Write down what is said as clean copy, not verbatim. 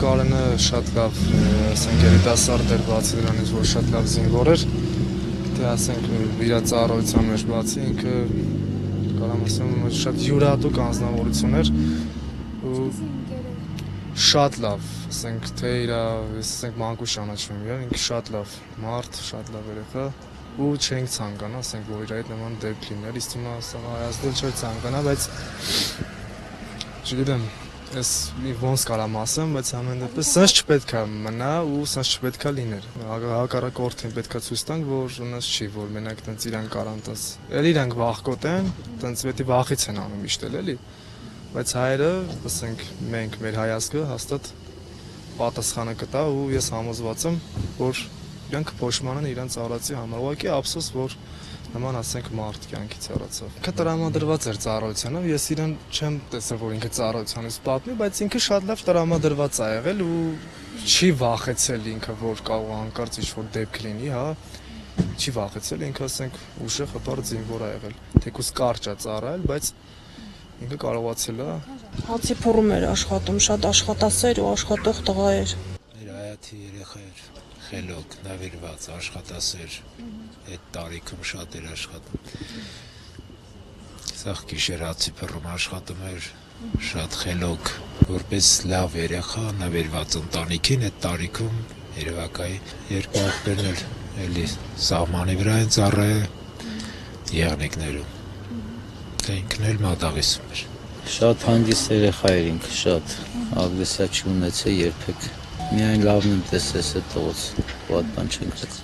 Կարենը շատ լավ, ասենք երիտասարդ էր, բացի դրանից, որ շատ լավ զինվոր էր, թե ասենք իր ծառայության մեջ բացի ինքը կարամ ասեմ շատ յուրահատուկ անձնավորություն էր ու շատ լավ, ասենք թե իր, ասենք մանկուց ճանաչում եմ, ինքը շատ լավ մարդ, շատ լավ երեխա ու չենք ցանկանա, ասենք որ իր այդ նման դեպք լիներ, իսկ հիմա ասա Հայաստան չէր ցանկանա, բայց չգիտեմ, ես ոնց կարամ ասեմ, բայց ամեն դեպքում սենց չպետք է մնա ու սենց չպետք է լիներ։ Հակառակորդին պետք է ցույց տանք, որ ունես չի, որ մենակ տենց իրան կարան տես։ Էլ իրանք վախկոտ են, տենց պետք է վախից են անում միշտ էլի։ Բայց հայերը, ասենք, մենք մեր հայազգը հաստատ պատասխանը կտա ու ես համոզված եմ, որ իրանք փոշմանեն իրանց արածի համար։ Ուղղակի ափսոս, որ նման ասենք մարդ կյանքից հեռացավ։ Ինքը տրամադրված էր ծառայությանով, ես իրան չեմ տեսել, որ ինքը ծառայությանից պատմի, բայց ինքը շատ լավ տրամադրված է եղել ու չի վախեցել ինքը, որ կարող հանկարծ ինչ-որ դեպք լինի, հա։ Չի վախեցել, ինքը ասենք ուժեղ հպարտ զինվոր է եղել։ Թեկուզ կարճ է ծառայել, բայց ինքը կարողացել է։ Հացի փորում էր աշխատում, շատ աշխատասեր ու աշխատող տղա էր։ Մեր հայացի երեխա էր, խելոք, նվիրված, աշխատասեր, այդ տարիքում շատ էր աշխատում։ Սաղ գիշեր հացի փռում աշխատում էր, շատ խելոք, որպես լավ երեխա, նվիրված ընտանիքին այդ տարիքում երևակայի երկու աղբերն էլ էլի սահմանի վրա են ծառայել եղնիկներում, թե ինքն էլ մատաղիսում էր։ Շատ հանգիստ երեխա էր ինքը, շատ ագրեսիա չունեցել երբեք։ Միայն լավն եմ տեսես այդ տղոց, ու այդ բան չընկրեց։